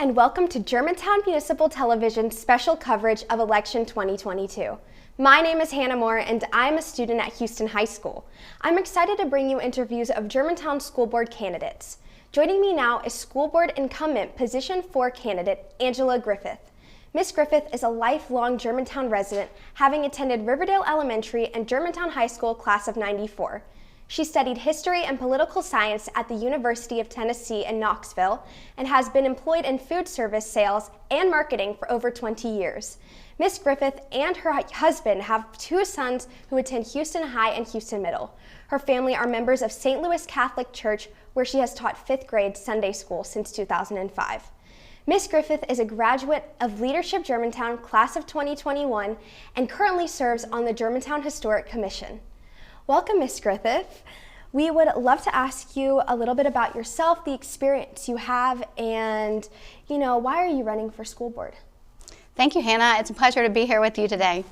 and welcome to Germantown Municipal Television's special coverage of Election 2022. My name is Hannah Moore and I'm a student at Houston High School. I'm excited to bring you interviews of Germantown School Board candidates. Joining me now is School Board Incumbent Position 4 candidate Angela Griffith. Ms. Griffith is a lifelong Germantown resident, having attended Riverdale Elementary and Germantown High School class of '94. She studied history and political science at the University of Tennessee in Knoxville and has been employed in food service sales and marketing for over 20 years. Ms. Griffith and her husband have 2 sons who attend Houston High and Houston Middle. Her family are members of St. Louis Catholic Church, where she has taught 5th grade Sunday school since 2005. Ms. Griffith is a graduate of Leadership Germantown class of 2021 and currently serves on the Germantown Historic Commission. Welcome, Ms. Griffith. We would love to ask you a little bit about yourself, the experience you have, and, why are you running for school board? Thank you, Hannah. It's a pleasure to be here with you today.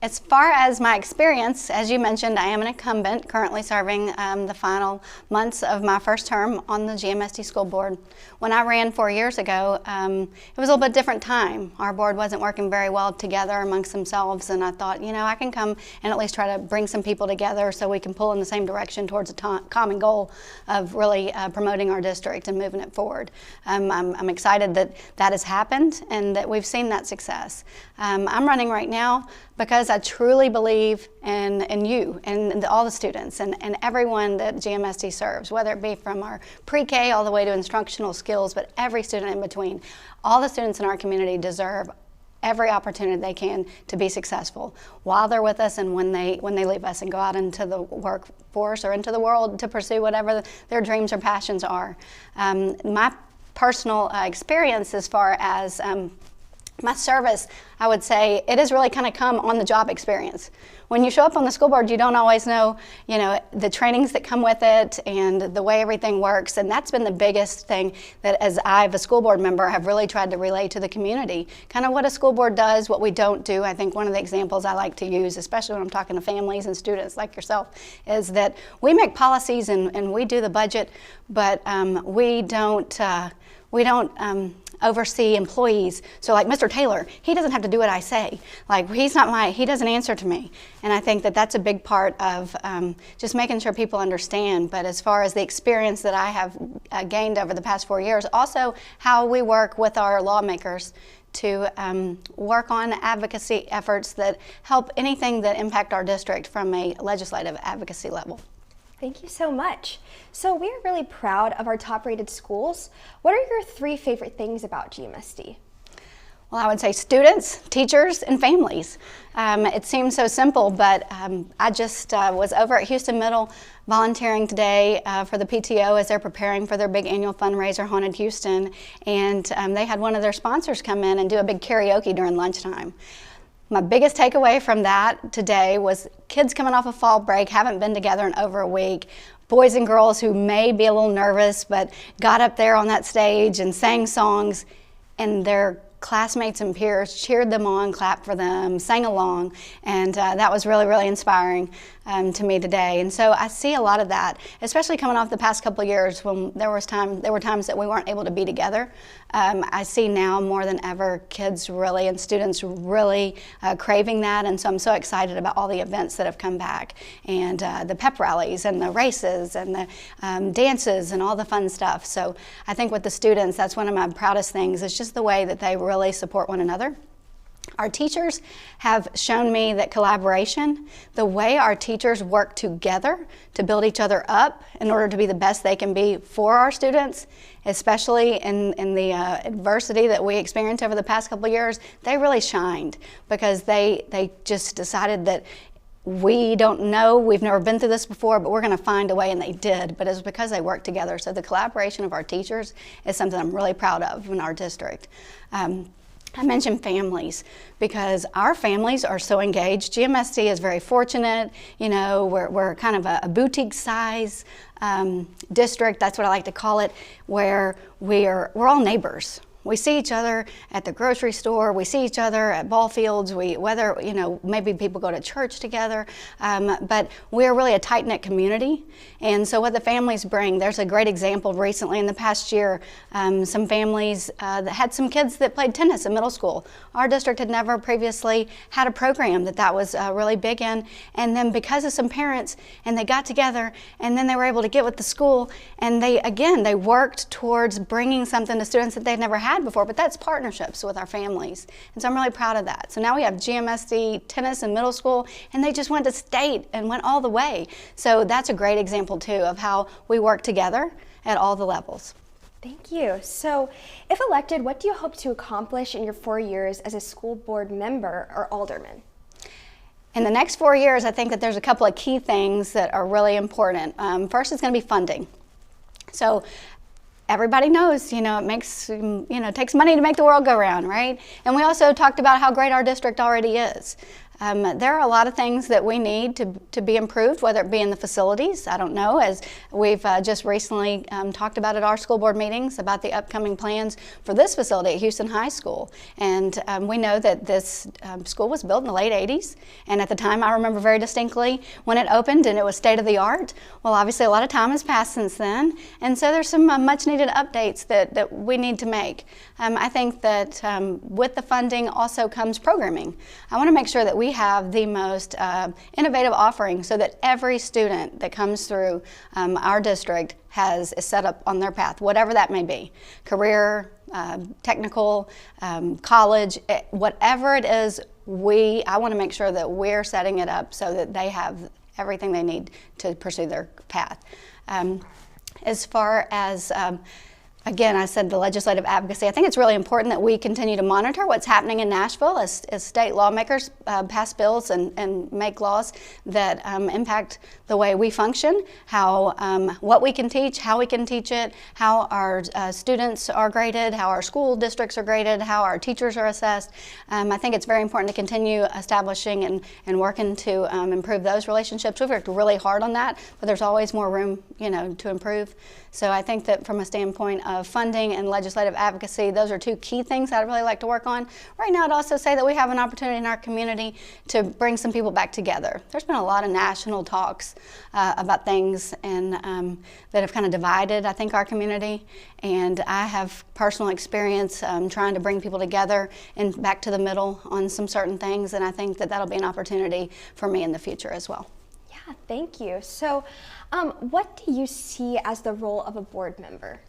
As far as my experience, as you mentioned, I am an incumbent, currently serving the final months of my first term on the GMSD school board. When I ran 4 years ago, it was a little bit different time. Our board wasn't working very well together amongst themselves, and I thought, I can come and at least try to bring some people together so we can pull in the same direction towards a common goal of really promoting our district and moving it forward. I'm excited that that has happened and that we've seen that success. I'm running right now because I truly believe in you and all the students and everyone that GMSD serves, whether it be from our pre-K all the way to instructional skills, but every student in between. All the students in our community deserve every opportunity they can to be successful while they're with us and when they leave us and go out into the workforce or into the world to pursue whatever their dreams or passions are. My personal experience as far as my service, I would say it has really kind of come on the job experience. When you show up on the school board, you don't always know, the trainings that come with it and the way everything works. And that's been the biggest thing that as a school board member, have really tried to relay to the community. Kind of what a school board does, what we don't do. I think one of the examples I like to use, especially when I'm talking to families and students like yourself, is that we make policies and we do the budget, but we don't oversee employees. So like Mr. Taylor, he doesn't have to do what I say. Like he doesn't answer to me. And I think that that's a big part of just making sure people understand. But as far as the experience that I have gained over the past 4 years, also how we work with our lawmakers to work on advocacy efforts that help anything that impact our district from a legislative advocacy level. Thank you so much. So we are really proud of our top-rated schools. What are your 3 favorite things about GMSD? Well, I would say students, teachers, and families. It seems so simple, but I just was over at Houston Middle volunteering today for the PTO as they're preparing for their big annual fundraiser, Haunted Houston, and they had one of their sponsors come in and do a big karaoke during lunchtime. My biggest takeaway from that today was kids coming off of fall break, haven't been together in over a week, boys and girls who may be a little nervous but got up there on that stage and sang songs, and their classmates and peers cheered them on, clapped for them, sang along, and that was really, really inspiring to me today. And so I see a lot of that, especially coming off the past couple of years when there were times that we weren't able to be together. I see now more than ever kids really and students really craving that, and so I'm so excited about all the events that have come back and the pep rallies and the races and the dances and all the fun stuff. So I think with the students, that's one of my proudest things. It's just the way that they really support one another. Our teachers have shown me that collaboration, the way our teachers work together to build each other up in order to be the best they can be for our students, especially in the adversity that we experienced over the past couple of years, they really shined because they just decided that we don't know, we've never been through this before, but we're going to find a way, and they did. But it was because they worked together. So the collaboration of our teachers is something I'm really proud of in our district. I mentioned families because our families are so engaged. GMSD is very fortunate. We're kind of a boutique size district. That's what I like to call it, where we're all neighbors. We see each other at the grocery store, we see each other at ball fields, whether, maybe people go to church together, but we're really a tight-knit community. And so what the families bring, there's a great example recently in the past year, some families that had some kids that played tennis in middle school. Our district had never previously had a program that was really big in, and then because of some parents, and they got together, and then they were able to get with the school, and they worked towards bringing something to students that they'd never had before, but that's partnerships with our families. And so I'm really proud of that. So now we have GMSD tennis in middle school, and they just went to state and went all the way. So that's a great example too of how we work together at all the levels. Thank you. So if elected, what do you hope to accomplish in your 4 years as a school board member or alderman? In the next 4 years, I think that there's a couple of key things that are really important. First is going to be funding. So everybody knows, it takes money to make the world go round, right? And we also talked about how great our district already is. There are a lot of things that we need to be improved, whether it be in the facilities. I don't know, as we've just recently talked about at our school board meetings about the upcoming plans for this facility at Houston High School. And we know that this school was built in the late 80s. And at the time, I remember very distinctly when it opened and it was state of the art. Well, obviously a lot of time has passed since then. And so there's some much needed updates that we need to make. I think that with the funding also comes programming. I want to make sure that we have the most innovative offering so that every student that comes through our district is set up on their path, whatever that may be, career, technical, college, whatever it is, I want to make sure that we're setting it up so that they have everything they need to pursue their path. As far as again, I said the legislative advocacy. I think it's really important that we continue to monitor what's happening in Nashville as state lawmakers pass bills and make laws that impact the way we function, what we can teach, how we can teach it, how our students are graded, how our school districts are graded, how our teachers are assessed. I think it's very important to continue establishing and working to improve those relationships. We've worked really hard on that, but there's always more room, to improve. So I think that from a standpoint of funding and legislative advocacy, those are two key things I'd really like to work on. Right now, I'd also say that we have an opportunity in our community to bring some people back together. There's been a lot of national talks about things and that have kind of divided, I think, our community. And I have personal experience trying to bring people together and back to the middle on some certain things. And I think that that'll be an opportunity for me in the future as well. Yeah, thank you. So what do you see as the role of a board member?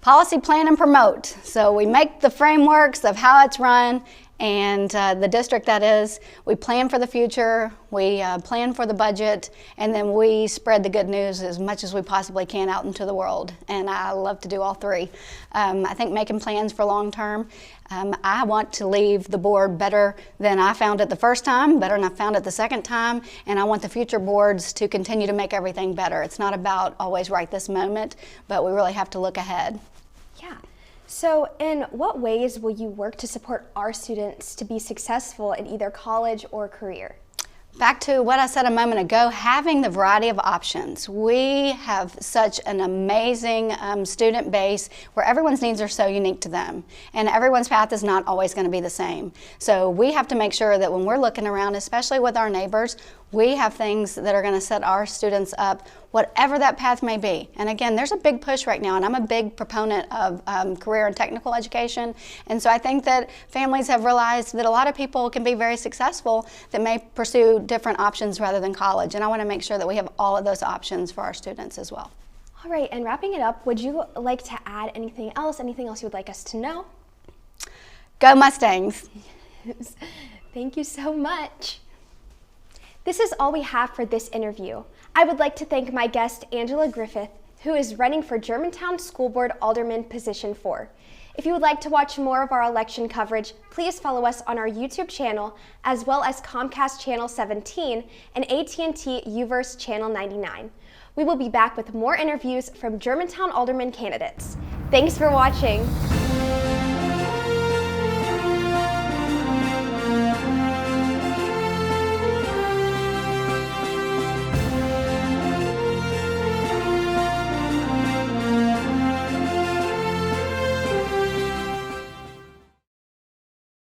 Policy, plan, and promote. So we make the frameworks of how it's run, and the district that is, we plan for the future, we plan for the budget, and then we spread the good news as much as we possibly can out into the world. And I love to do all three. I think making plans for long term. I want to leave the board better than I found it the first time, better than I found it the second time, and I want the future boards to continue to make everything better. It's not about always right this moment, but we really have to look ahead. Yeah. So in what ways will you work to support our students to be successful in either college or career? Back to what I said a moment ago, having the variety of options. We have such an amazing student base where everyone's needs are so unique to them, and everyone's path is not always going to be the same. So we have to make sure that when we're looking around, especially with our neighbors, we have things that are going to set our students up, whatever that path may be. And again, there's a big push right now, and I'm a big proponent of career and technical education. And so I think that families have realized that a lot of people can be very successful that may pursue different options rather than college. And I want to make sure that we have all of those options for our students as well. All right, and wrapping it up, would you like to add anything else you would like us to know? Go Mustangs. Thank you so much. This is all we have for this interview. I would like to thank my guest, Angela Griffith, who is running for Germantown School Board Alderman Position 4. If you would like to watch more of our election coverage, please follow us on our YouTube channel, as well as Comcast Channel 17 and AT&T UVerse Channel 99. We will be back with more interviews from Germantown Alderman candidates. Thanks for watching.